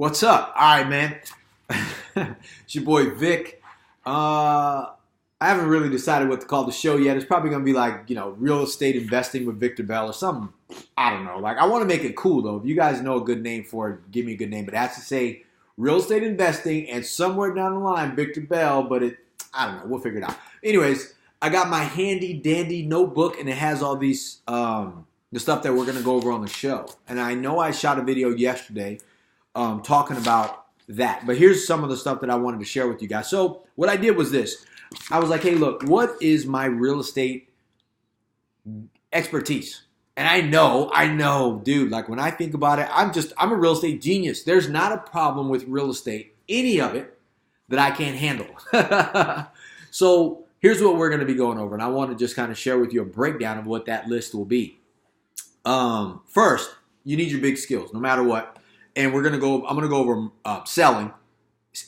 What's up? All right, man. It's your boy Vic. I haven't really decided what to call the show yet. It's probably going to be like, real estate investing with Victor Bell or something. I don't know. Like, I want to make it cool, though. If you guys know a good name for it, give me a good name. But it has to say real estate investing and somewhere down the line, Victor Bell. But I don't know. We'll figure it out. Anyways, I got my handy dandy notebook and it has all these, the stuff that we're going to go over on the show. And I know I shot a video yesterday talking about that. But here's some of the stuff that I wanted to share with you guys. So what I did was this. I was like, hey, look, what is my real estate expertise? And I know, dude, like when I think about it, I'm a real estate genius. There's not a problem with real estate, any of it, that I can't handle. So here's what we're going to be going over. And I want to just kind of share with you a breakdown of what that list will be. First, you need your big skills, no matter what. And I'm going to go over selling,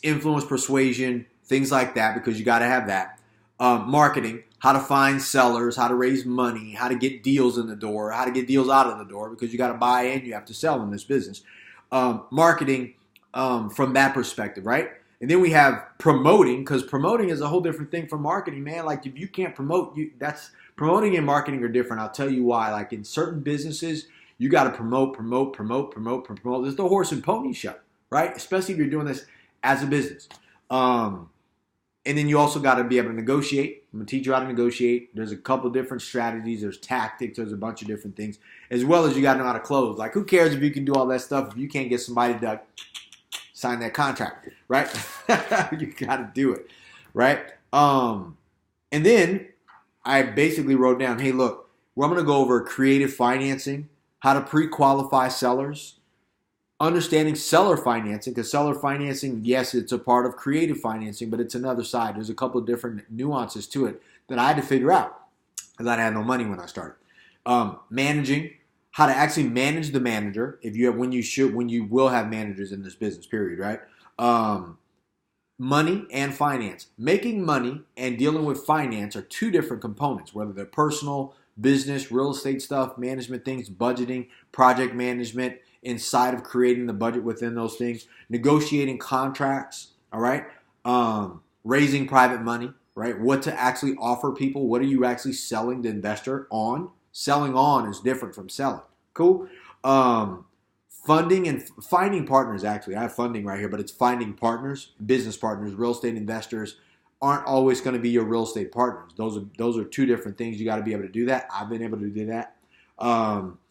influence, persuasion, things like that, because you got to have that. Marketing, how to find sellers, how to raise money, how to get deals in the door, how to get deals out of the door, because you got to buy and you have to sell in this business. Marketing from that perspective, right? And then we have promoting, because promoting is a whole different thing from marketing, man. Like if you can't promote, promoting and marketing are different. I'll tell you why. Like in certain businesses, you got to promote. It's the horse and pony show, right? Especially if you're doing this as a business. And then you also got to be able to negotiate. I'm going to teach you how to negotiate. There's a couple different strategies. There's tactics. There's a bunch of different things. As well as you got to know how to close. Like who cares if you can do all that stuff if you can't get somebody to sign that contract, right? You got to do it, right? And then I basically wrote down, hey, look, I'm going to go over creative financing, how to pre-qualify sellers, understanding seller financing, because seller financing, yes, it's a part of creative financing, but it's another side. There's a couple of different nuances to it that I had to figure out because I had no money when I started. Managing, how to actually manage the manager when you will have managers in this business, period, right? Money and finance. Making money and dealing with finance are two different components, whether they're personal, business, real estate stuff, management things, budgeting, project management, inside of creating the budget within those things, negotiating contracts, all right? Raising private money, right? What to actually offer people. What are you actually selling the investor on? Selling on is different from selling. Cool? Funding and finding partners, actually. I have funding right here, but it's finding partners, business partners. Real estate investors aren't always going to be your real estate partners. Those are two different things. You got to be able to do that. I've been able to do that.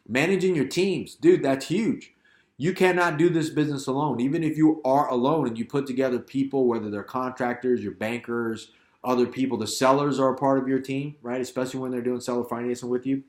Managing your teams. Dude, that's huge. You cannot do this business alone. Even if you are alone and you put together people, whether they're contractors, your bankers, other people, the sellers are a part of your team, right? Especially when they're doing seller financing with you.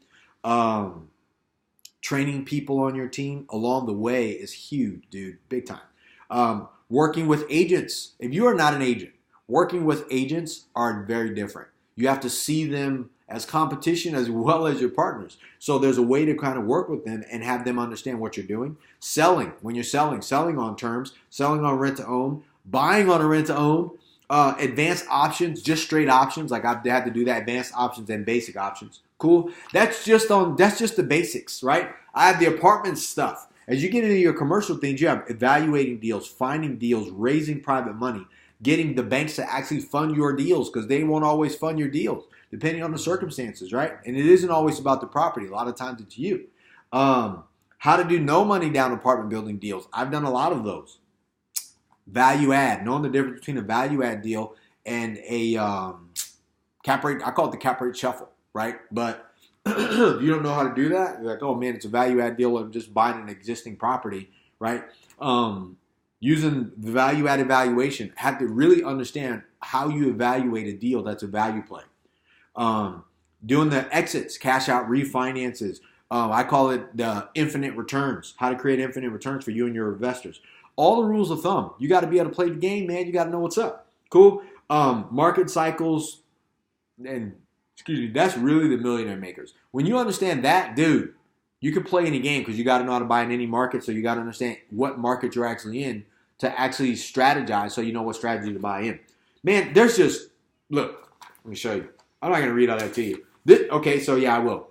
Training people on your team along the way is huge, dude. Big time. Working with agents. If you are not an agent, working with agents are very different. You have to see them as competition as well as your partners. So there's a way to kind of work with them and have them understand what you're doing. Selling, when you're selling on terms, selling on rent to own, buying on a rent to own, advanced options, just straight options. Like I've had to do that, advanced options and basic options. Cool. That's just the basics, right? I have the apartment stuff. As you get into your commercial things, you have evaluating deals, finding deals, raising private money, getting the banks to actually fund your deals because they won't always fund your deals depending on the circumstances, right? And it isn't always about the property. A lot of times it's you. How to do no money down apartment building deals. I've done a lot of those. Value add, knowing the difference between a value add deal and a cap rate. I call it the cap rate shuffle, right? But if you don't know how to do that, you're like, oh man, it's a value add deal of just buying an existing property, right? Using the value add evaluation, have to really understand how you evaluate a deal that's a value play. Doing the exits, cash out refinances. I call it the infinite returns, how to create infinite returns for you and your investors. All the rules of thumb. You got to be able to play the game, man. You got to know what's up. Cool. Market cycles and that's really the millionaire makers. When you understand that, dude, you can play any game because you got to know how to buy in any market. So you got to understand what market you're actually in to actually strategize so you know what strategy to buy in. Man, look, let me show you. I'm not going to read all that to you. Okay, so yeah, I will.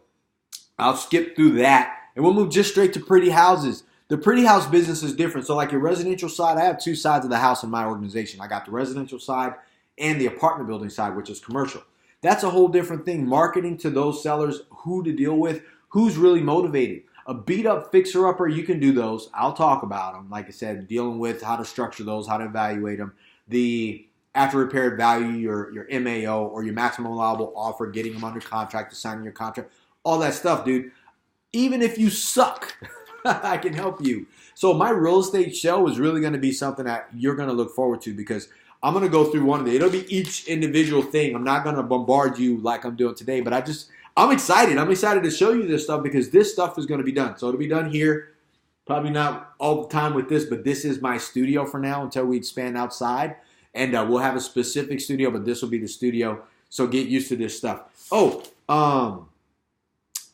I'll skip through that and we'll move just straight to pretty houses. The pretty house business is different. So like your residential side, I have two sides of the house in my organization. I got the residential side and the apartment building side, which is commercial. That's a whole different thing. Marketing to those sellers, who to deal with, who's really motivated. A beat up fixer upper, you can do those. I'll talk about them. Like I said, dealing with how to structure those, how to evaluate them. The after repaired value, your MAO or your maximum allowable offer, getting them under contract, to signing your contract, all that stuff, dude. Even if you suck, I can help you. So my real estate show is really going to be something that you're going to look forward to, because I'm going to go through one of the, it'll be each individual thing. I'm not going to bombard you like I'm doing today, but I'm excited. I'm excited to show you this stuff, because this stuff is going to be done. So it'll be done here. Probably not all the time with this, but this is my studio for now until we expand outside. And we'll have a specific studio, but this will be the studio. So get used to this stuff.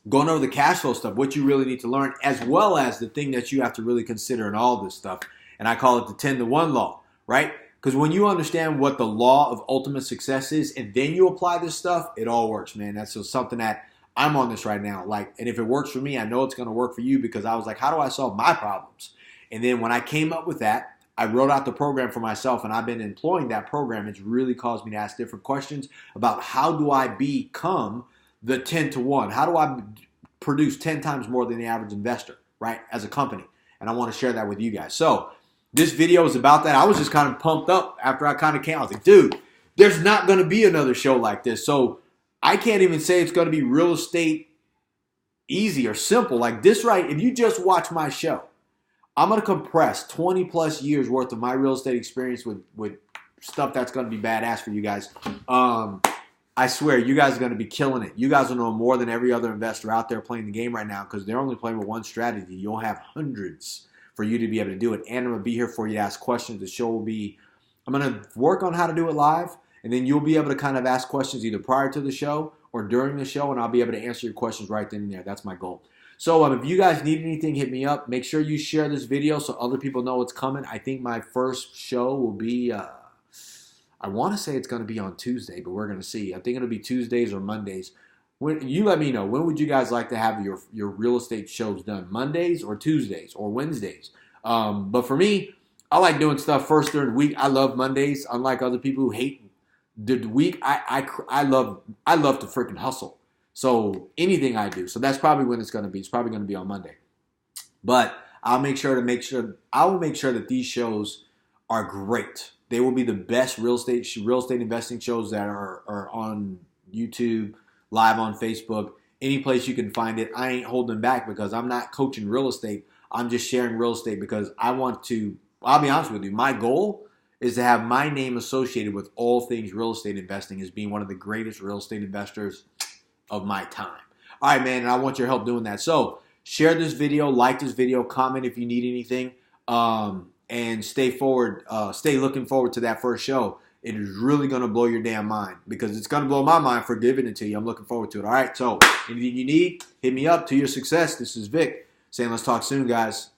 Going over the cash flow stuff, what you really need to learn, as well as the thing that you have to really consider in all this stuff. And I call it the 10-to-1 law, right? Because when you understand what the law of ultimate success is, and then you apply this stuff, it all works, man. That's just something that I'm on this right now. And if it works for me, I know it's going to work for you, because I was like, how do I solve my problems? And then when I came up with that, I wrote out the program for myself, and I've been employing that program. It's really caused me to ask different questions about how do I become the 10-to-1? How do I produce 10 times more than the average investor, right, as a company? And I want to share that with you guys. So this video is about that. I was just kind of pumped up after I kind of came. I was like, dude, there's not going to be another show like this. So I can't even say it's going to be real estate easy or simple like this, right? If you just watch my show, I'm going to compress 20 plus years worth of my real estate experience with stuff that's going to be badass for you guys. I swear, you guys are going to be killing it. You guys will know more than every other investor out there playing the game right now, because they're only playing with one strategy. You'll have hundreds for you to be able to do it. And I'm going to be here for you to ask questions. The show will be, I'm going to work on how to do it live, and then you'll be able to kind of ask questions either prior to the show or during the show, and I'll be able to answer your questions right then and there. That's my goal. So if you guys need anything, hit me up. Make sure you share this video so other people know what's coming. I think my first show will be, I want to say it's going to be on Tuesday, but we're going to see. I think it'll be Tuesdays or Mondays. You let me know. When would you guys like to have your real estate shows done? Mondays or Tuesdays or Wednesdays? But for me, I like doing stuff first during the week. I love Mondays. Unlike other people who hate the week, I love to freaking hustle. So anything I do. So that's probably when it's going to be. It's probably going to be on Monday. But I will make sure that these shows are great. They will be the best real estate investing shows that are on YouTube, live on Facebook, any place you can find it. I ain't holding back, because I'm not coaching real estate. I'm just sharing real estate because I want to, I'll be honest with you, my goal is to have my name associated with all things real estate investing as being one of the greatest real estate investors of my time. All right, man, and I want your help doing that. So share this video, like this video, comment if you need anything. And stay looking forward to that first show. It is really going to blow your damn mind, because it's going to blow my mind for giving it to you. I'm looking forward to it. All right, so anything you need, hit me up. To your success, this is Vic saying let's talk soon, guys.